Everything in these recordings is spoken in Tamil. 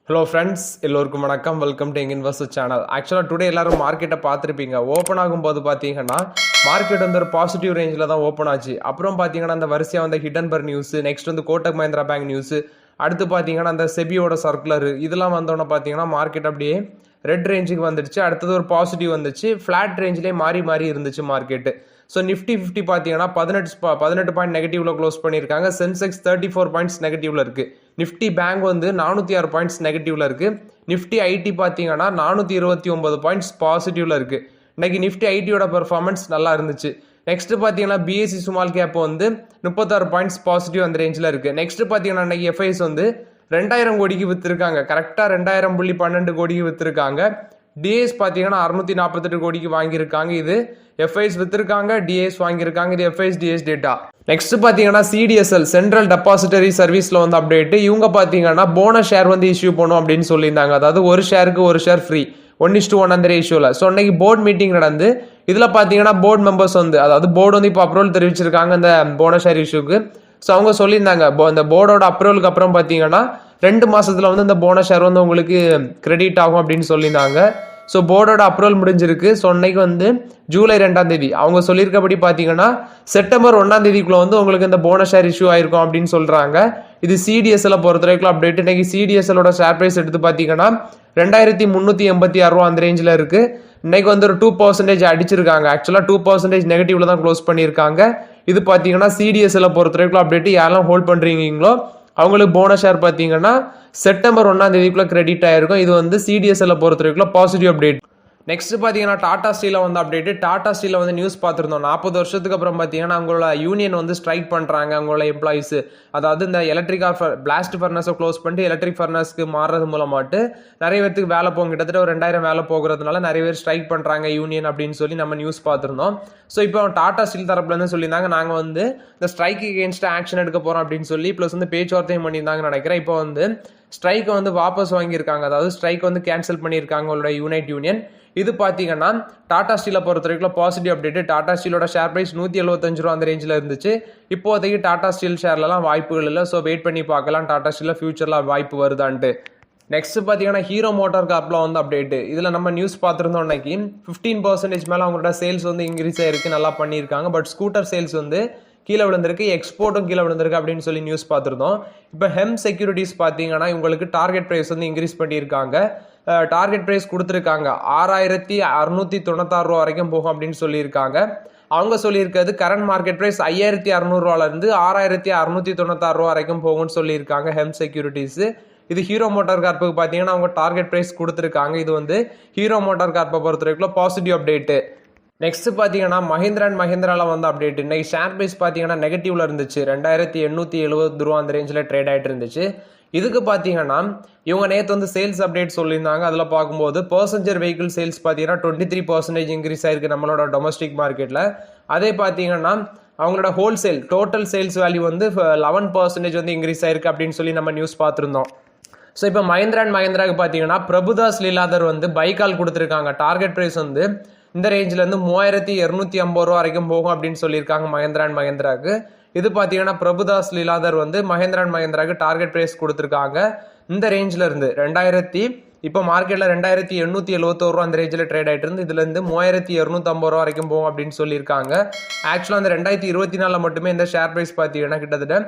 ஹலோ ஃப்ரெண்ட்ஸ், எல்லோருக்கும் வணக்கம். Welcome to young investor channel. ஆக்சுவலாக டுடே எல்லாரும் மார்க்கெட்டை பார்த்துருப்பீங்க. ஓப்பன் ஆகும்போது பார்த்தீங்கன்னா மார்க்கெட் வந்து ஒரு பாசிட்டிவ் ரேஞ்சில் தான் ஓப்பன் ஆச்சு. அப்புறம் பார்த்தீங்கன்னா அந்த வரிசையாக வந்து ஹிடன்பர் நியூஸ், நெக்ஸ்ட் வந்து கோட்டக் மஹிந்திரா பேங்க் நியூஸ், அடுத்து பார்த்தீங்கன்னா அந்த செபியோட சர்க்குலர், இதெல்லாம் வந்தோன்னே பார்த்தீங்கன்னா மார்க்கெட் அப்படியே ரெட் ரேஞ்சுக்கு வந்துடுச்சு. அடுத்தது ஒரு பாசிட்டிவ் வந்துச்சு. ஃப்ளாட் ரேஞ்சிலே மாறி மாறி இருந்துச்சு மார்க்கெட்டு. ஸோ நிஃப்டி 50 பார்த்தீங்கன்னா 18 பாயிண்ட் நெகட்டிவ்ல க்ளோஸ் பண்ணியிருக்காங்க. சென்செக்ஸ் 34 பாயிண்ட்ஸ் நெகட்டிவ்ல இருக்கு. நிஃப்டி பேங்க் வந்து 406 பாயிண்ட்ஸ் நெகட்டிவ்ல இருக்கு. நிஃப்டி ஐடி பார்த்தீங்கன்னா 429 பாயிண்ட்ஸ் பாசிட்டிவ்ல இருக்கு. இன்னைக்கு நிஃப்டி ஐடியோட பெர்ஃபார்மன்ஸ் நல்லா இருந்துச்சு. நெக்ஸ்ட் பார்த்தீங்கன்னா பிஎஸ்சி ஸ்மால் கேப் வந்து 36 பாயிண்ட்ஸ் பாசிட்டிவ் அந்த ரேஞ்சில் இருக்கு. நெக்ஸ்ட் பார்த்தீங்கன்னா இன்னைக்கு எஃப்ஐஎஸ் வந்து 2000 கோடிக்கு வித்துருக்காங்க. கரெக்டாக 2000.12 கோடிக்கு வித்துருக்காங்க. டிஎஸ் பார்த்தீங்கன்னா 648 கோடிக்கு வாங்கியிருக்காங்க. இது எஃப்ஐஎஸ் வித்திருக்காங்க, டிஎஸ் வாங்கியிருக்காங்க. இது எஃப்ஐஎஸ் டிஎஸ் டேட்டா. நெக்ஸ்ட் பார்த்தீங்கன்னா சிடிஎஸ்எல் சென்ட்ரல் டெபாசிட்டரி சர்வீஸில் வந்து அப்டேட். இவங்க பார்த்தீங்கன்னா போனஸ் ஷேர் வந்து இஷ்யூ பண்ணும் அப்படின்னு சொல்லியிருந்தாங்க. அதாவது ஒரு ஷேருக்கு ஒரு ஷேர் ஃப்ரீ 1:1 அந்த ரேஷியோவில். ஸோ இன்னைக்கு போர்டு மீட்டிங் நடந்து இதில் பார்த்தீங்கன்னா போர்டு மெம்பர்ஸ் வந்து அதாவது போர்டு வந்து இப்போ அப்ரூவல் தெரிவிச்சிருக்காங்க இந்த போனஸ் ஷேர் இஷ்யூக்கு. ஸோ அவங்க சொல்லியிருந்தாங்க இந்த போர்டோட அப்ரூவலுக்கு அப்புறம் பார்த்தீங்கன்னா 2 மாசத்துல வந்து இந்த போனஸ் ஷேர் வந்து உங்களுக்கு கிரெடிட் ஆகும் அப்படின்னு சொல்லியிருந்தாங்க. ஸோ போர்டோட அப்ரூவல் முடிஞ்சிருக்கு. ஸோ இன்னைக்கு வந்து ஜூலை 2ஆம் தேதி அவங்க சொல்லியிருக்கபடி பார்த்தீங்கன்னா செப்டம்பர் 1ஆம் தேதிக்குள்ள வந்து உங்களுக்கு இந்த போனஸ் ஷேர் இஷ்யூ ஆயிருக்கும் அப்படின்னு சொல்றாங்க. இது சிடிஎஸ்எல் பொறுத்த வரைக்கும் அப்டேட். இன்னைக்கு சிடிஎஸ்எலோட ஷேர் பிரைஸ் எடுத்து பார்த்தீங்கன்னா 2386 ரூபா அந்த ரேஞ்சில் இருக்கு. இன்னைக்கு வந்து ஒரு 2% அடிச்சிருக்காங்க. ஆக்சுவலாக 2% நெகட்டிவ்ல தான் க்ளோஸ் பண்ணியிருக்காங்க. இது பார்த்தீங்கன்னா சிடிஎஸ்எல் பொறுத்த வரைக்கும் அப்டேட். யாரெல்லாம் ஹோல்ட் பண்றீங்களோ அவங்களுக்கு போனஸ் ஷேர் பார்த்தீங்கன்னா செப்டம்பர் 1ஆம் தேதிக்குள்ள கிரெடிட் ஆயிருக்கும். இது வந்து சிடிஎஸ்எல் பொறுத்த வரைக்கும் பாசிட்டிவ் அப்டேட். நெக்ஸ்ட் பார்த்தீங்கன்னா டாடா ஸ்டீல வந்து அப்டேட். டாடா ஸ்டீல வந்து நியூஸ் பார்த்துருந்தோம். 40 வருஷத்துக்கு அப்புறம் பார்த்தீங்கன்னா அவங்களோட யூனியன் வந்து ஸ்ட்ரைக் பண்ணுறாங்க. அவங்களோட எம்ப்ளாயிஸ் அதாவது இந்த எலக்ட்ரிக்கல் பிளாஸ்ட் ஃபர்னஸை க்ளோஸ் பண்ணிட்டு எலக்ட்ரிக் ஃபர்னஸ்க்கு மாறுறது மூலமாட்டு நிறைய பேருக்கு வேலை போகும். கிட்டத்தட்ட ஒரு 2000 வேலை போகிறதுனால நிறைய பேர் ஸ்ட்ரைக் பண்ணுறாங்க யூனியன் அப்படின்னு சொல்லி நம்ம நியூஸ் பார்த்துருந்தோம். ஸோ இப்போ டாடா ஸ்டீல் தரப்புலேருந்து சொல்லியிருந்தாங்க நாங்கள் வந்து இந்த ஸ்ட்ரைக்கு எகென்ஸ்ட் ஆக்ஷன் எடுக்க போகிறோம் அப்படின்னு சொல்லி ப்ளஸ் வந்து பேச்சுவார்த்தையும் பண்ணியிருந்தாங்கன்னு நினைக்கிறேன். இப்போ வந்து ஸ்ட்ரைக்கை வந்து வாபஸ் வாங்கியிருக்காங்க. அதாவது ஸ்ட்ரைக் வந்து கேன்சல் பண்ணியிருக்காங்க அவங்களோட யூனியன். இது பார்த்தீங்கன்னா டாடா ஸ்டீலை பொறுத்த வரைக்கும் பாசிட்டிவ் அப்டேட். டாடா ஸ்டீலோட ஷேர் பிரைஸ் 175 ரூபா அந்த ரேஞ்சில் இருந்துச்சு. இப்போதைக்கு டாடா ஸ்டீல் ஷேர்லாம் வாய்ப்புகள் இல்லை. ஸோ வெயிட் பண்ணி பார்க்கலாம் டாடா ஸ்டீலில் ஃபியூச்சரில் வாய்ப்பு வருதான்ட்டு. நெக்ஸ்ட் பார்த்தீங்கன்னா ஹீரோ மோட்டார் கார்ப்ல வந்து அப்டேட். இதில் நம்ம நியூஸ் பார்த்துருந்தோம். இன்னைக்கு 15% மேலே அவங்களோட சேல்ஸ் வந்து இன்க்ரீஸ் ஆயிருக்கு, நல்லா பண்ணியிருக்காங்க. பட் ஸ்கூட்டர் சேல்ஸ் வந்து கீழே விழுந்திருக்கு, எக்ஸ்போர்ட்டும் கீழே விழுந்திருக்கு அப்படின்னு சொல்லி நியூஸ் பார்த்துருந்தோம். இப்போ ஹெம் செக்யூரிட்டிஸ் பார்த்தீங்கன்னா இவங்களுக்கு டார்கெட் ப்ரைஸ் வந்து இன்க்ரீஸ் பண்ணியிருக்காங்க. டார்கெட் ப்ரைஸ் கொடுத்துருக்காங்க 6696 ரூபா வரைக்கும் போகும் அப்படின்னு சொல்லியிருக்காங்க. அவங்க சொல்லியிருக்கிறது கரண்ட் மார்க்கெட் ப்ரைஸ் 5600 ரூபாயிலிருந்து 6696 ரூபா வரைக்கும் போகும்னு சொல்லியிருக்காங்க ஹெம் செக்யூரிட்டிஸ். இது ஹீரோ மோட்டார் கார்ப்புக்கு பார்த்தீங்கன்னா அவங்க டார்கெட் ப்ரைஸ் கொடுத்துருக்காங்க. இது வந்து ஹீரோ மோட்டார் கார்ப்பை பொறுத்த வரைக்கும் பாசிட்டிவ் அப்டேட்டு. நெக்ஸ்ட் பார்த்தீங்கன்னா மஹிந்திரா அண்ட் மஹிந்திராவில் வந்து அப்டேட். இன்னைக்கு ஷேர் பிரைஸ் பார்த்தீங்கன்னா நெகட்டிவ்ல இருந்துச்சு. 2870 ரூபா அந்த ரேஞ்சில் ட்ரேட் ஆகிட்டு இருந்துச்சு. இதுக்கு பார்த்தீங்கன்னா இவங்க நேற்று வந்து சேல்ஸ் அப்டேட் சொல்லியிருந்தாங்க. அதில் பார்க்கும்போது பர்சஞ்சர் வெஹிக்கிள் சேல்ஸ் பார்த்தீங்கன்னா 23% இன்க்ரீஸ் ஆயிருக்கு நம்மளோட டொமஸ்டிக் மார்க்கெட்டில். அதே பார்த்தீங்கன்னா அவங்களோட ஹோல்சேல் டோட்டல் சேல்ஸ் வேல்யூ வந்து 11% வந்து இன்க்ரீஸ் ஆயிருக்கு அப்படின்னு சொல்லி நம்ம நியூஸ் பார்த்துருந்தோம். ஸோ இப்போ மஹிந்திரா அண்ட் மஹிந்திராவுக்கு பார்த்தீங்கன்னா பிரபுதாஸ் லீலாதர் வந்து பைக்கால் கொடுத்துருக்காங்க. டார்கெட் ப்ரைஸ் வந்து இந்த ரேஞ்சில் இருந்து 3250 ரூபா வரைக்கும் போகும் அப்படின்னு சொல்லியிருக்காங்க மஹிந்திரா அண்ட் மஹிந்திராவுக்கு. இது பார்த்தீங்கன்னா பிரபுதாஸ் லீலாதர் வந்து மஹிந்திரா அண்ட் மஹிந்திராவுக்கு டார்கெட் ப்ரைஸ் கொடுத்துருக்காங்க. இந்த ரேஞ்சில் இருந்து இப்போ மார்க்கெட்டில் 2871 ரூபா அந்த ரேஞ்சில் ட்ரேட் ஆகிட்டு இருந்து இதுல இருந்து 3250 ரூபா வரைக்கும் போகும் அப்படின்னு சொல்லியிருக்காங்க. ஆக்சுவலாக அந்த 2024 மட்டுமே இந்த ஷேர் பிரைஸ் பார்த்தீங்கன்னா கிட்டத்தட்ட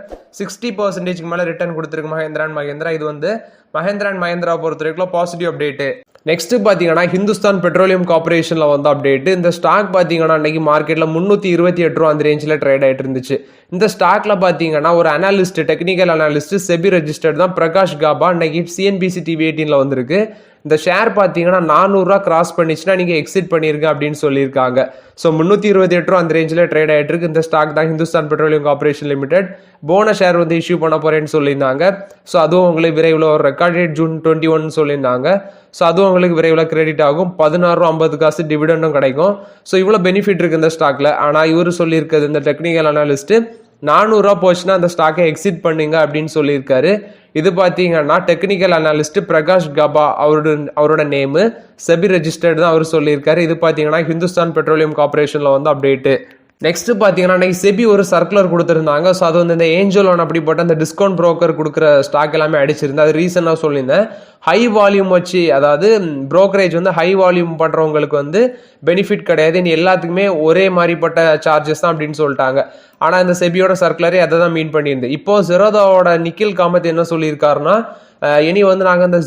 60% மேலே ரிட்டர்ன் கொடுத்துருக்கு மஹிந்திரா அண்ட் மஹிந்திரா. இது வந்து மஹிந்திரா அண்ட் மஹிந்திரா பொறுத்த வரைக்கும் பாசிட்டிவ் அப்டேட்டு. நெக்ஸ்ட் பார்த்தீங்கன்னா ஹிந்துஸ்தான் பெட்ரோலியம் கார்பரேஷனில் வந்து அப்டேட். இந்த ஸ்டாக் பார்த்தீங்கன்னா அன்னைக்கு மார்க்கெட்டில் 328 ரூபா அந்த ரேஞ்சில் ட்ரேட் ஆகிட்டு இருந்துச்சு. இந்த ஸ்டாக்ல பார்த்தீங்கன்னா ஒரு analyst, technical analyst, SEBI registered தான் பிரகாஷ் காபா இன்னைக்கு சிஎன்பிசி டிவி 18ல வந்திருக்கு. இந்த ஷேர் பார்த்தீங்கன்னா 400 ரூபா கிராஸ் பண்ணிச்சுன்னா நீங்கள் எக்ஸிட் பண்ணிருங்க அப்படின்னு சொல்லியிருக்காங்க. ஸோ 328 ரூபா அந்த ரேஞ்சில் ட்ரேட் ஆகிட்டு இருக்கு. இந்த ஸ்டாக் தான் Hindustan petroleum corporation limited. Bonus share வந்து இஷ்யூ பண்ண போறேன்னு சொல்லியிருந்தாங்க. ஸோ அதுவும் உங்களுக்கு விரைவில் ஒரு ரெக்கார்ட் டேட் June 21 சொல்லியிருந்தாங்க. ஸோ அதுவும் உங்களுக்கு விரைவில் கிரெடிட் ஆகும். 16.50 காசு டிவிடெண்டும் கிடைக்கும். ஸோ இவ்வளோ பெனிஃபிட் இருக்கு இந்த ஸ்டாக்ல. ஆனால் இவர் சொல்லியிருக்கிறது இந்த டெக்னிக்கல் அனாலிஸ்ட் 400 ரூபா போச்சுன்னா அந்த ஸ்டாக்கை எக்ஸிட் பண்ணுங்க அப்படின்னு சொல்லியிருக்காரு. இது பார்த்தீங்கன்னா டெக்னிக்கல் அனாலிஸ்ட் பிரகாஷ் கபா அவரோட நேமு, செபி ரெஜிஸ்டர்ட் தான் அவர் சொல்லியிருக்காரு. இது பார்த்தீங்கன்னா ஹிந்துஸ்தான் பெட்ரோலியம் கார்பரேஷன்ல வந்து அப்டேட்டு. நெக்ஸ்ட் பார்த்தீங்கன்னா அன்னைக்கு செபி ஒரு சர்க்குலர் கொடுத்துருந்தாங்க. ஸோ அது வந்து இந்த ஏஞ்சல் ஒன் அப்படி போட்டு அந்த டிஸ்கவுண்ட் ப்ரோக்கர் கொடுக்குற ஸ்டாக் எல்லாமே அடிச்சிருந்து அது ரீசனாக சொல்லியிருந்தேன். ஹை வால்யூம் வச்சு அதாவது ப்ரோக்கரேஜ் வந்து ஹை வால்யூம் பண்ணுறவங்களுக்கு வந்து பெனிஃபிட் கிடையாது, இனி எல்லாத்துக்குமே ஒரே மாதிரிப்பட்ட சார்ஜஸ் தான் அப்படின்னு சொல்லிட்டாங்க. ஆனால் இந்த செபியோட சர்க்குலரே அதை தான் மீன் பண்ணியிருந்து. இப்போ ஜெரோதாவோட நிக்கில் காமத் என்ன சொல்லியிருக்காருன்னா இனி வந்து நாங்கள் இந்த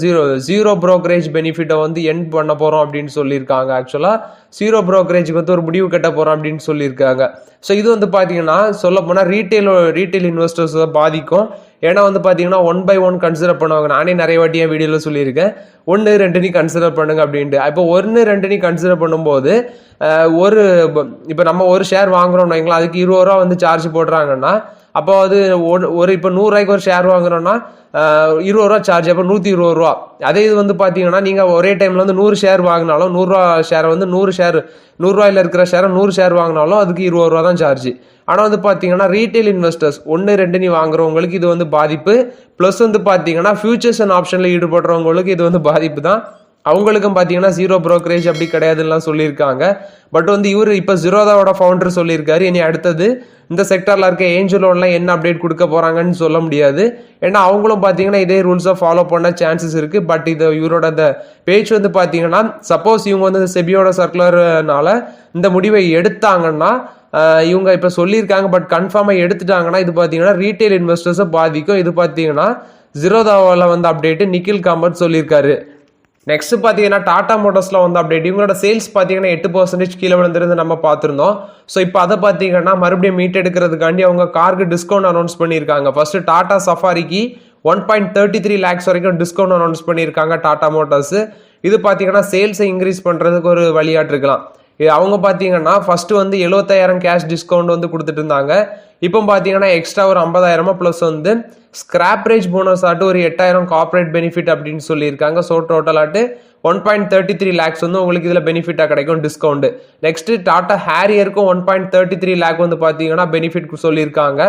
ஜீரோ ப்ரோக்கரேஜ் பெனிஃபிட்டை வந்து எண்ட் பண்ண போகிறோம் அப்படின்னு சொல்லியிருக்காங்க. ஆக்சுவலாக ஜீரோ ப்ரோக்கரேஜுக்கு வந்து ஒரு முடிவு கட்ட போகிறோம் அப்படின்னு சொல்லியிருக்காங்க. ஸோ இது வந்து பார்த்தீங்கன்னா சொல்ல போனால் ரீட்டைல் இன்வெஸ்டர்ஸ் பாதிக்கும். ஏன்னா வந்து பார்த்தீங்கன்னா 1 by 1 கன்சிடர் பண்ணுவாங்க. நானே நிறைய வாட்டி என் வீடியோவில் சொல்லியிருக்கேன் 1, 2 நீ கன்சிடர் பண்ணுங்க அப்படின்ட்டு. இப்போ 1, 2 நீ கன்சிடர் பண்ணும்போது இப்போ நம்ம ஒரு ஷேர் வாங்குறோம்னு வைங்களா, அதுக்கு 20 ரூபா வந்து சார்ஜ் போடுறாங்கன்னா அப்போ அது இப்போ 100 ரூபாய்க்கு ஒரு ஷேர் வாங்குறோம்னா 20 ரூபா சார்ஜ், அப்போ 120 ரூபா. அதே இது வந்து பார்த்தீங்கன்னா நீங்கள் ஒரே டைமில் வந்து 100 ஷேர் வாங்கினாலும் 100 ரூபா ஷேரை வந்து 100 ரூபாயில் இருக்கிற ஷேரை 100 ஷேர் வாங்கினாலும் அதுக்கு 20 ரூபா தான் சார்ஜ். ஆனால் வந்து பார்த்தீங்கன்னா ரீட்டைல் இன்வெஸ்டர்ஸ் 1, 2 நீ வாங்குறவங்களுக்கு இது வந்து பாதிப்பு. ப்ளஸ் வந்து பார்த்தீங்கன்னா ஃபியூச்சர்ஸ் அண்ட் ஆப்ஷனில் ஈடுபடுறவங்களுக்கு இது வந்து பாதிப்பு தான். அவங்களுக்கும் பார்த்தீங்கன்னா ஜீரோ ப்ரோக்கரேஜ் அப்படி கிடையாதுலாம் சொல்லியிருக்காங்க. பட் வந்து இவர் இப்போ ஜீரோதாவோட ஃபவுண்டர் சொல்லியிருக்காரு, இனி அடுத்தது இந்த செக்டரில் இருக்க ஏஞ்சல் லோன்லாம் என்ன அப்டேட் கொடுக்க போகிறாங்கன்னு சொல்ல முடியாது. ஏன்னா அவங்களும் பார்த்தீங்கன்னா இதே ரூல்ஸை ஃபாலோ பண்ண சான்சஸ் இருக்குது. பட் இது இவரோட அந்த பேச்சு வந்து பார்த்தீங்கன்னா சப்போஸ் இவங்க வந்து செபியோட சர்க்குலர்னால இந்த முடிவை எடுத்தாங்கன்னா இவங்க இப்போ சொல்லியிருக்காங்க, பட் கன்ஃபார்மாக எடுத்துட்டாங்கன்னா இது பார்த்தீங்கன்னா ரீட்டைல் இன்வெஸ்டர்ஸை பாதிக்கும். இது பார்த்தீங்கன்னா ஜீரோதாவில் வந்து அப்டேட்டு நிக்கில் காமத் சொல்லியிருக்காரு. நெக்ஸ்ட் பார்த்தீங்கன்னா டாடா மோட்டர்ஸில் வந்து அப்டேட். இவங்களோட சேல்ஸ் பார்த்தீங்கன்னா 8% கீழே விழுந்திருந்து நம்ம பார்த்துருந்தோம். ஸோ இப்போ அதை பார்த்தீங்கன்னா மறுபடியும் மீட் எடுக்கிறதுக்காண்டி அவங்க காருக்கு டிஸ்கவுண்ட் அனௌன்ஸ் பண்ணியிருக்காங்க. ஃபர்ஸ்ட் டாடா சஃபாரிக்கு 1.33 lakhs வரைக்கும் டிஸ்கவுண்ட் அனௌன்ஸ் பண்ணியிருக்காங்க டாடா மோட்டார்ஸ். இது பார்த்தீங்கன்னா சேல்ஸை இன்க்ரீஸ் பண்ணுறதுக்கு ஒரு வழியாட்டு இருக்கலாம். அவங்க பார்த்தீங்கன்னா ஃபர்ஸ்ட் வந்து 75,000 கேஷ் டிஸ்கவுண்ட் வந்து கொடுத்துட்டு இருந்தாங்க. இப்போ பார்த்தீங்கன்னா எக்ஸ்ட்ரா ஒரு 50,000 ப்ளஸ் வந்து ஸ்கிராப்ரேஜ் போனஸ் ஆட்டு ஒரு 8,000 கார்பரேட் பெனிஃபிட் அப்படின்னு சொல்லியிருக்காங்க. ஸோ டோட்டல் ஆட்டு 1.33 lakhs வந்து உங்களுக்கு இதில் பெனிஃபிட்டாக கிடைக்கும் டிஸ்கவுண்ட். நெக்ஸ்ட் டாடா ஹேரியருக்கும் 1.33 lakh வந்து பார்த்தீங்கன்னா பெனிஃபிட் சொல்லியிருக்காங்க.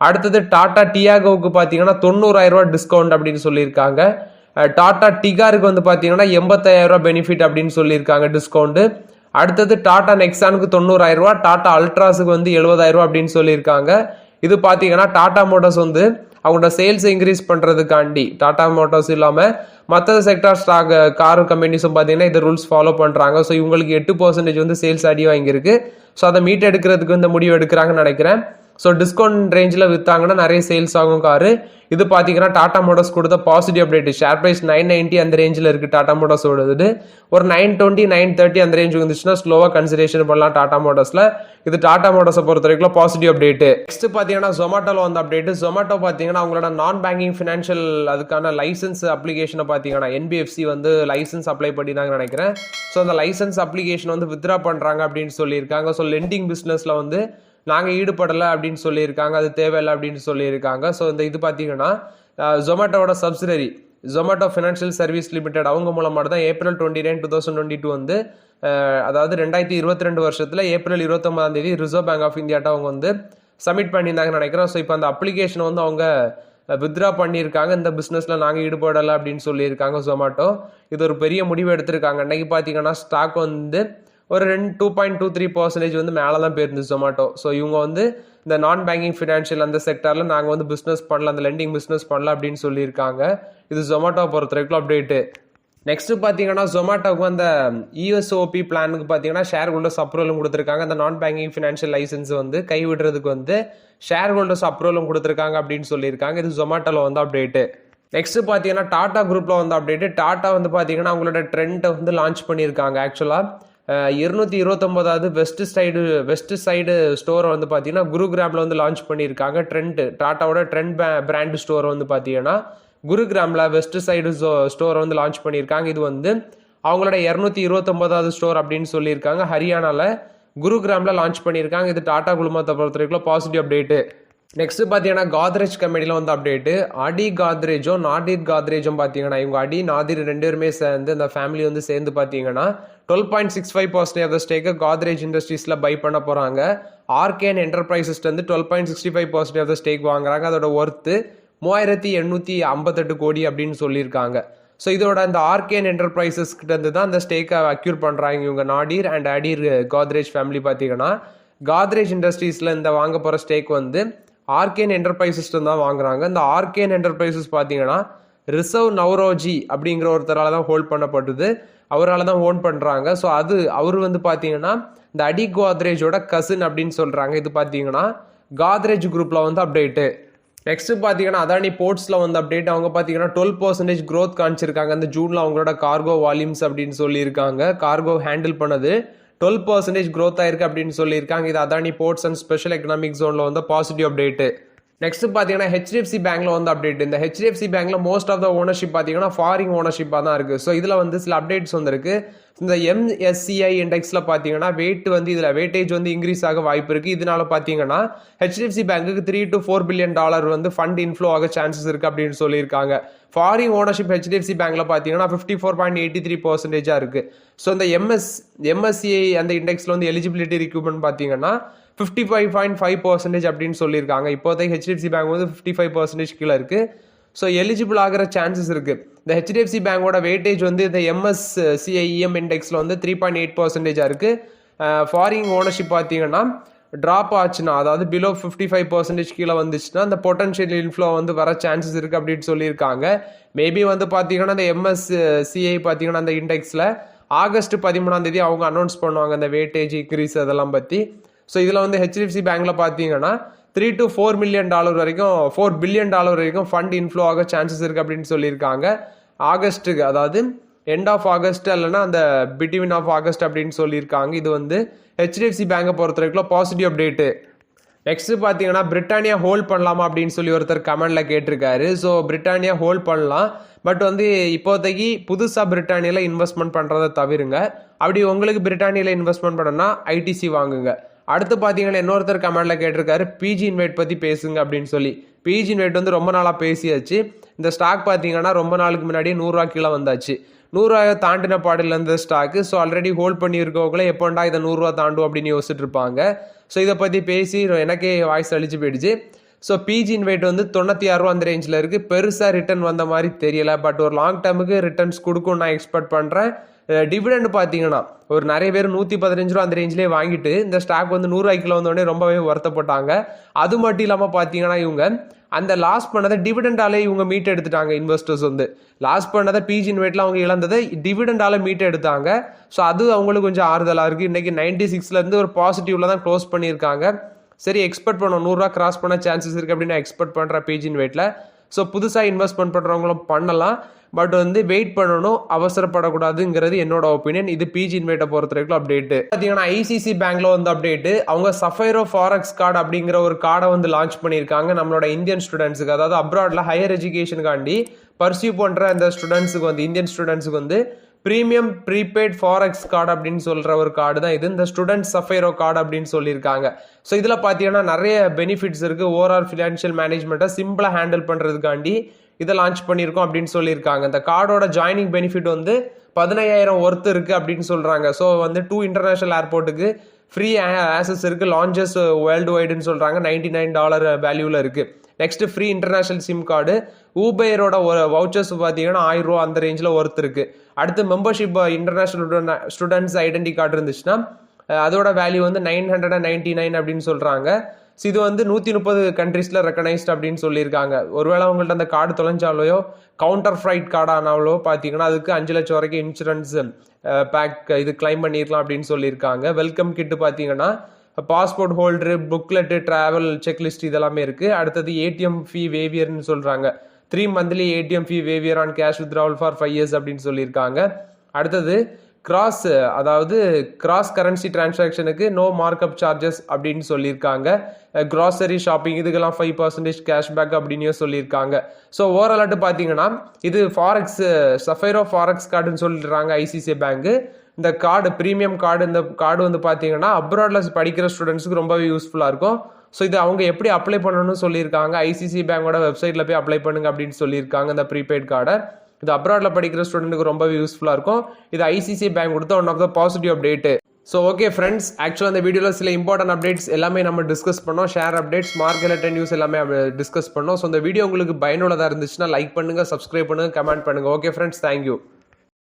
அடுத்தது டாடா டியாகோவுக்கு பார்த்தீங்கன்னா 90,000 ரூபா டிஸ்கவுண்ட் அப்படின்னு சொல்லியிருக்காங்க. டாடா டிகாருக்கு வந்து பார்த்தீங்கன்னா 85,000 ரூபா பெனிஃபிட் அப்படின்னு சொல்லியிருக்காங்க டிஸ்கவுண்ட். அடுத்தது டாடா நெக்ஸானுக்கு 90,000 ரூபா, டாடா அல்ட்ராஸுக்கு வந்து 70,000 ரூபா அப்படின்னு சொல்லியிருக்காங்க. இது பார்த்தீங்கன்னா டாடா மோட்டார்ஸ் வந்து அவங்களோட சேல்ஸை இன்க்ரீஸ் பண்ணுறதுக்காண்டி டாடா மோட்டார்ஸ் இல்லாமல் மற்ற செக்டார் ஸ்டாக் கார் கம்பெனிஸும் பார்த்தீங்கன்னா இந்த ரூல்ஸ் ஃபாலோ பண்ணுறாங்க. ஸோ இவங்களுக்கு 8% வந்து சேல்ஸ் அடி வாங்கியிருக்கு. ஸோ அதை மீட் எடுக்கிறதுக்கு இந்த முடிவு எடுக்கிறாங்கன்னு நினைக்கிறேன். ஸோ டிஸ்கவுண்ட் ரேஞ்சில் விற்றாங்கன்னா நிறைய சேல்ஸ் ஆகும் காரு. இது பார்த்தீங்கன்னா டாடா மோட்டார்ஸ் கொடுத்த பாசிட்டிவ் அப்டேட். ஷேர் ப்ரைஸ் 990 அந்த ரேஞ்சில் இருக்குது டாடா மோட்டார்ஸோடது. ஒரு 920 930 அந்த ரேஞ்ச் வந்துச்சுன்னா ஸ்லோவாக கன்சிடரேஷன் பண்ணலாம் டாடா மோட்டார்ஸில். இது டாடா மோட்டார்ஸை பொறுத்த வரைக்கும் பாசிட்டிவ் அப்டேட்டு. நெக்ஸ்ட் பார்த்தீங்கன்னா ஜொமேட்டோவில் வந்து அப்டேட். ஜொமேட்டோ பார்த்தீங்கன்னா அவங்களோட நான் பேங்கிங் ஃபினான்ஷியல் அதுக்கான லைசன்ஸ் அப்ளிகேஷனை பார்த்தீங்கன்னா NBFC வந்து லைசன்ஸ் அப்ளை பண்ணிதாங்க நினைக்கிறேன். ஸோ அந்த லைசன்ஸ் அப்ளிகேஷன் வந்து வித்ரா பண்ணுறாங்க அப்படின்னு சொல்லியிருக்காங்க. ஸோ லெண்டிங் பிஸ்னஸில் வந்து நாங்கள் ஈடுபடலை அப்படின்னு சொல்லியிருக்காங்க, அது தேவையில்லை அப்படின்னு சொல்லியிருக்காங்க. ஸோ இந்த இது பார்த்தீங்கன்னா ஜொமேட்டோட subsidiary Zomato financial service limited அவங்க மூலமாக தான் April 29, 2022 வந்து அதாவது 2022 வருஷத்தில் April 29 ரிசர்வ் பேங்க் ஆஃப் இந்தியாட்ட அவங்க வந்து சப்மிட் பண்ணியிருந்தாங்கன்னு நினைக்கிறோம். ஸோ இப்போ அந்த அப்ளிகேஷனை வந்து அவங்க வித்ரா பண்ணியிருக்காங்க. இந்த பிஸ்னஸில் நாங்கள் ஈடுபடலை அப்படின்னு சொல்லியிருக்காங்க ஜொமேட்டோ. இது ஒரு பெரிய முடிவு எடுத்திருக்காங்க. அன்னைக்கு பார்த்தீங்கன்னா ஸ்டாக் வந்து ஒரு 2.23% வந்து மேலே தான் போயிருந்துச்சு ஜொமேட்டோ. ஸோ இவங்க வந்து இந்த நான் பேங்கிங் ஃபினான்ஷியல் அந்த செக்டரில் நாங்கள் வந்து பிஸ்னஸ் பண்ணல, அந்த லெண்டிங் பிஸ்னஸ் பண்ணல அப்படின்னு சொல்லியிருக்காங்க. இது ஜொமேட்டோ பொறுத்த வரைக்கும் அப்டேட்டு. நெக்ஸ்ட் பார்த்தீங்கன்னா ஜொமேட்டோவுக்கு அந்த ESOP பிளானுக்கு பார்த்தீங்கன்னா ஷேர் ஹோல்டர்ஸ் அப்ரூவலும் கொடுத்துருக்காங்க. அந்த நான் பேங்கிங் ஃபினான்ஷியல் லைசன்ஸ் வந்து கைவிடுறதுக்கு வந்து ஷேர் ஹோல்டர்ஸ் அப்ரூவலும் கொடுத்துருக்காங்க அப்படின்னு சொல்லியிருக்காங்க. இது ஜொமேட்டோவில் வந்து அப்டேட்டு. நெக்ஸ்ட் பார்த்தீங்கன்னா டாடா குரூப்பில் வந்து அப்டேட்டு. டாடா வந்து பார்த்தீங்கன்னா அவங்களோட ட்ரெண்டை வந்து லான்ச் பண்ணியிருக்காங்க. ஆக்சுவலாக 229வது வெஸ்ட் சைடு ஸ்டோரை வந்து பார்த்தீங்கன்னா குருகிராமில் வந்து லான்ச் பண்ணியிருக்காங்க. டாட்டாவோட ட்ரெண்ட் பிராண்ட் ஸ்டோரை வந்து பார்த்தீங்கன்னா குருகிராமில் வெஸ்ட் சைடு ஸ்டோரை வந்து லான்ச் பண்ணியிருக்காங்க. இது வந்து அவங்களோட 229வது ஸ்டோர் அப்படின்னு சொல்லியிருக்காங்க. ஹரியானாவில் குருகிராமில் லான்ச் பண்ணியிருக்காங்க. இது டாடா குழுமத்தை பொறுத்த வரைக்கும் பாசிட்டிவ் அப்டேட்டு. நெக்ஸ்ட் பார்த்தீங்கன்னா காத்ரேஜ் கம்பெனியில் வந்து அப்டேட்டு. அடி காத்ரேஜும் நாதிர் காத்ரேஜும் பார்த்தீங்கன்னா இவங்க அடி நாதிர் 2 பேருமே சேர்ந்து இந்த ஃபேமிலி வந்து சேர்ந்து பார்த்தீங்கன்னா 12.65% ஆஃப் த ஸ்டேக்கை காத்ரேஜ் இண்டஸ்ட்ரீஸில் பை பண்ண போகிறாங்க. ஆர்கேன் என்டர்பிரைசஸ் வந்து 12.65% ஆஃப் த ஸ்டேக் வாங்குறாங்க. அதோட ஒர்த்து 3,858 கோடி அப்படின்னு சொல்லியிருக்காங்க. ஸோ இதோட அந்த ஆர்கேன் என்டர்பிரைசஸ் கிட்ட இருந்து தான் அந்த ஸ்டேக்கை அக்யூர் பண்ணுறாங்க இவங்க நாடிர் அண்ட் அடீர் காத்ரேஜ் ஃபேமிலி பார்த்தீங்கன்னா. காத்ரேஜ் இண்டஸ்ட்ரீஸில் இந்த வாங்க போகிற ஸ்டேக் வந்து ஆர்கேன் என்டர்பிரைசஸ் தான் வாங்குறாங்க. இந்த ஆர்கேன் என்டர்பிரைசஸ் பார்த்தீங்கன்னா ரிசர்வ் நவ்ரோஜி அப்படிங்கிற ஒருத்தரால் தான் ஹோல்ட் பண்ணப்பட்டது, அவரால் தான் ஓன் பண்ணுறாங்க. ஸோ அவர் வந்து பார்த்தீங்கன்னா இந்த அடி கோத்ரேஜோட கசின் அப்படின்னு சொல்கிறாங்க. இது பார்த்தீங்கன்னா காத்ரேஜ் குரூப்பில் வந்து அப்டேட்டு. நெக்ஸ்ட் பார்த்தீங்கன்னா அதானி போர்ட்ஸில் வந்து அப்டேட். அவங்க பார்த்தீங்கன்னா 12% growth காமிச்சிருக்காங்க. அந்த ஜூனில் அவங்களோட கார்கோ வால்யூம்ஸ் அப்படின்னு சொல்லியிருக்காங்க. கார்கோ ஹேண்டில் பண்ணது 12% growth ஆயிருக்கு அப்படின்னு சொல்லியிருக்காங்க. இது Adani ports and special economic ஜோனில் வந்து பாசிட்டிவ் அப்டேட்டு. நெக்ஸ்ட் பார்த்தீங்கன்னா ஹெச்டிஎஃப்சி பேங்க்ல வந்து அப்டேட். இந்த ஹெச்டிஎஃப்சி பேங்க்ல மோஸ்ட் ஆஃப் த ஓனர்ஷிப் பார்த்தீங்கன்னா ஃபாரின் ஓனர்ஷிப்பாக தான் இருக்குது. ஸோ இதில் வந்து சில அப்டேட்ஸ் வந்துருக்கு. இந்த MSCI இண்டெக்ஸில் பார்த்தீங்கன்னா இதில் வெயிட்டேஜ் வந்து இன்க்ரீஸ் ஆக வாய்ப்பு இருக்குது. இதனால பார்த்தீங்கன்னா ஹெச்டிஎஃப்சி பேங்க்குக்கு $3 to $4 billion வந்து ஃபண்ட் இன்ஃப்ளோ ஆக சான்சஸ் இருக்குது அப்படின்னு சொல்லியிருக்காங்க. ஃபாரின் ஓனர்ஷிப் ஹெச்டிஎஃப்சி பேங்க்ல பார்த்தீங்கன்னா 54.83% இருக்குது. ஸோ இந்த MSCI அந்த இண்டெக்ஸில் வந்து எலிஜிபிலிட்டி ரிக்யூர்மெண்ட் பார்த்தீங்கன்னா 55.5% அப்படின்னு சொல்லியிருக்காங்க. இப்போதைக்கு ஹெச்டிஎஃப்சி பேங்க் வந்து 55% கீழே இருக்குது. ஸோ எலிஜிபிள் ஆகிற சான்சஸ் இருக்குது. இந்த ஹெச்டிஎஃப்சி பேங்கோட வெயிட்டேஜ் வந்து இந்த MSCI இண்டெக்ஸில் வந்து 3.8% இருக்குது. ஃபாரின் ஓனர்ஷிப் பார்த்தீங்கன்னா ட்ராப் ஆச்சுன்னா, அதாவது பிலோ 55% கீழே வந்துச்சுன்னா அந்த பொட்டன்ஷியல் இன்ஃப்ளோ வந்து வர சான்சஸ் இருக்குது அப்படின்னு சொல்லியிருக்காங்க. மேபி வந்து பார்த்தீங்கன்னா இந்த MSCI பார்த்தீங்கன்னா அந்த இண்டெக்ஸில் ஆகஸ்ட் 13 அவங்க அனௌன்ஸ் பண்ணுவாங்க அந்த வெயிட்டேஜ் இன்க்ரீஸ் அதெல்லாம் பற்றி. ஸோ இதில் வந்து ஹெச்டிஎஃப்சி பேங்க்கில் பார்த்தீங்கன்னா $3 to $4 million வரைக்கும் $4 billion வரைக்கும் ஃபண்ட் இன்ஃப்ளோ ஆக சான்சஸ் இருக்குது அப்படின்னு சொல்லியிருக்காங்க. ஆகஸ்ட்டுக்கு, அதாவது எண்ட் ஆஃப் ஆகஸ்ட் இல்லைன்னா அந்த பிட்வீன் ஆஃப் ஆகஸ்ட் அப்படின்னு சொல்லியிருக்காங்க. இது வந்து ஹெச்டிஎஃப்சி பேங்கை பொறுத்த வரைக்கும் பாசிட்டிவ் அப்டேட்டு. நெக்ஸ்ட் பார்த்தீங்கன்னா பிரிட்டானியா ஹோல்ட் பண்ணலாமா அப்படின்னு சொல்லி ஒருத்தர் கமெண்ட்ல கேட்டிருக்காரு. ஸோ பிரிட்டானியா ஹோல்ட் பண்ணலாம், பட் வந்து இப்போதைக்கு புதுசாக பிரிட்டானியாவில் இன்வெஸ்ட்மெண்ட் பண்ணுறதை தவிருங்க. அப்படி உங்களுக்கு பிரிட்டானியாவில் இன்வெஸ்ட்மெண்ட் பண்ணனா ஐடிசி வாங்குங்க. அடுத்து பார்த்தீங்கன்னா இன்னொருத்தர் கமெண்ட்ல கேட்டிருக்காரு பிஜி இன்வைட் பற்றி பேசுங்க அப்படின்னு சொல்லி. பிஜி இன்வைட் வந்து ரொம்ப நாளாக பேசியாச்சு. இந்த ஸ்டாக் பார்த்தீங்கன்னா ரொம்ப நாளுக்கு முன்னாடி $100 கீழே வந்தாச்சு. $100 தாண்டின பாடியில் இருந்த ஸ்டாக்கு. ஸோ ஆல்ரெடி ஹோல்ட் பண்ணியிருக்கவங்களே எப்போண்டா இதை $100 தாண்டும் அப்படின்னு யோசிச்சுட்டு இருப்பாங்க. ஸோ இதை பற்றி பேசி எனக்கே வாய்ஸ் அழிச்சு போயிடுச்சு. ஸோ பிஜி இன்வைட் வந்து $96 அந்த ரேஞ்சில் இருக்குது. பெருசாக ரிட்டர்ன் வந்த மாதிரி தெரியல, பட் ஒரு லாங் டேர்முக்கு ரிட்டர்ன்ஸ் கொடுக்கும் நான் எக்ஸ்பெக்ட் பண்ணுறேன். டிவிடெண்ட் பார்த்தீங்கன்னா ஒரு நிறைய பேர் $115 அந்த ரேஞ்சிலே வாங்கிட்டு இந்த ஸ்டாக் வந்து $100 கிலோ வந்தோடனே ரொம்பவே வருத்தப்பட்டாங்க. அது மட்டும் இல்லாமல் பார்த்தீங்கன்னா இவங்க அந்த லாஸ் பண்ணதை டிவிடெண்டாலே இவங்க மீட் எடுத்துட்டாங்க. இன்வெஸ்டர்ஸ் வந்து லாஸ் பண்ணதை பிஜி இன்வைட்ல அவங்க இழந்ததை டிவிடெண்டால மீட் எடுத்தாங்க. ஸோ அது அவங்களுக்கு கொஞ்சம் ஆறுதலாக இருக்குது. இன்றைக்கி 96 ஒரு பாசிட்டிவ்ல தான் க்ளோஸ் பண்ணியிருக்காங்க. சரி, எக்ஸ்பெக்ட் பண்ணோம் $100 கிராஸ் பண்ண சான்சஸ் இருக்குது அப்படின்னு எக்ஸ்பெக்ட் பண்ணுறேன் பிஜி இன்வைட்ல. ஸோ புதுசாக இன்வெஸ்ட்மெண்ட் பண்ணுறவங்களும் பண்ணலாம், பட் வந்து வெயிட் பண்ணணும், அவசரப்படக்கூடாதுங்கிறது என்னோட ஒப்பீனியன். இது பிஜி இன்வைட்டை பொறுத்த வரைக்கும் அப்டேட்டு. பார்த்தீங்கன்னா ஐசிசி பேங்க்ல வந்து அப்டேட்டு. அவங்க சஃபைரோ ஃபாரெக்ஸ் கார்டு அப்படிங்கிற ஒரு கார்டை வந்து லான்ச் பண்ணியிருக்காங்க நம்மளோட இந்தியன் ஸ்டூடெண்ட்ஸுக்கு. அதாவது அப்ராட்ல ஹையர் எஜுகேஷனுக்காண்டி பர்சியூ பண்ணுற அந்த ஸ்டூடெண்ட்ஸுக்கு வந்து இந்தியன் ஸ்டூடெண்ட்ஸுக்கு வந்து ப்ரீமியம் ப்ரீபெய்ட் ஃபாரெக்ஸ் கார்டு அப்படின்னு சொல்கிற ஒரு கார்டு தான் இது. இந்த ஸ்டூடெண்ட் சஃபைரோ கார்டு அப்படின்னு சொல்லியிருக்காங்க. ஸோ இதில் பார்த்தீங்கன்னா நிறைய பெனிஃபிட்ஸ் இருக்குது. ஓவரால் ஃபினான்ஷியல் மேனேஜ்மெண்ட்டை சிம்பிளாக ஹேண்டில் பண்ணுறதுக்காண்டி இதை லான்ச் பண்ணியிருக்கோம் அப்படின்னு சொல்லியிருக்காங்க. இந்த கார்டோட ஜாயினிங் பெனிஃபிட் வந்து 15,000 ஒர்த் இருக்குது அப்படின்னு சொல்கிறாங்க. ஸோ வந்து 2 இன்டர்நேஷனல் ஏர்போர்ட்டுக்கு ஃப்ரீ ஆக்சஸ் இருக்குது. லான்ச்சஸ் வேர்ல்டு வைடுன்னு சொல்கிறாங்க. $99 வேல்யூவில் இருக்குது. Next free international SIM card. ஊபேரோட வவுச்சர்ஸ் பார்த்தீங்கன்னா $1000 அந்த ரேஞ்சில் ஒர்த் இருக்குது. அடுத்து membership international students identity card இருந்துச்சுன்னா அதோட வேல்யூ வந்து $999 அப்படின்னு சொல்கிறாங்க. ஸோ இது வந்து 130 கண்ட்ரீஸில் ரெக்கனைஸ்ட் அப்படின்னு சொல்லியிருக்காங்க. ஒருவேளை அவங்கள்ட்ட அந்த கார்டு தொலைஞ்சாலோ கவுண்டர் ஃப்ரைட் கார்டு ஆனாலோ பார்த்தீங்கன்னா அதுக்கு 5 லட்சம் வரைக்கும் இன்சூரன்ஸ் பேக் இது கிளைம் பண்ணிடலாம் அப்படின்னு சொல்லியிருக்காங்க. வெல்கம் கிட்டு பார்த்தீங்கன்னா passport holder, booklet, travel checklist இதெல்லாமே இருக்குது. அடுத்தது ஏடிஎம் ஃபீ வேவியர்னு சொல்கிறாங்க. 3 monthly ATM fee waiver on cash withdrawal for 5 years அப்படின்னு சொல்லியிருக்காங்க. அடுத்தது கிராஸ் கரன்சி டிரான்சாக்ஷனுக்கு நோ மார்க்அப் சார்ஜஸ் அப்படின்னு சொல்லியிருக்காங்க. கிராசரி ஷாப்பிங் இதுக்கெல்லாம் 5% கேஷ்பேக் அப்படின்னு சொல்லியிருக்காங்க. ஸோ ஓவராலாட்டு பார்த்தீங்கன்னா இது ஃபாரெக்ஸ் சஃபைரோ ஃபாரெக்ஸ் கார்டுன்னு சொல்லிடுறாங்க ஐசிசி பேங்க்கு. இந்த கார்டு ப்ரீமியம் கார்டு, இந்த கார்டு வந்து பார்த்தீங்கன்னா அப்ராட்ல படிக்கிற ஸ்டூடெண்ட்ஸுக்கு ரொம்பவே யூஸ்ஃபுல்லாக இருக்கும். ஸோ இது அவங்க எப்படி அப்ளை பண்ணணும்னு சொல்லியிருக்காங்க. ஐசிசி பேங்கோட வெப்சைட்டில் போய் அப்ளை பண்ணுங்க அப்படின்னு சொல்லியிருக்காங்க இந்த ப்ரீபெய்ட் கார்டை. இது அப்ராட்ல படிக்கிற ஸ்டூடெண்ட்டுக்கு ரொம்பவே யூஸ்ஃபுல்லாக இருக்கும். இது ஐசிசி பேங்க் கொடுத்த one of the positive update. So okay friends, ஆக்சுவலாக இந்த வீடியோவில் சில இம்பார்ட்டன்ட் அப்டேட்ஸ் எல்லாமே நம்ம டிஸ்கஸ் பண்ணோம். ஷேர் அப்டேட்ஸ், மார்க்கெட் நியூஸ் எல்லாமே டிஸ்கஸ் பண்ணோம். ஸோ இந்த வீடியோ உங்களுக்கு பயனுள்ளதாக இருந்துச்சுன்னா லைக் பண்ணுங்கள், சப்ஸ்கிரைப் பண்ணுங்கள், கமெண்ட் பண்ணுங்கள். Okay friends, thank you.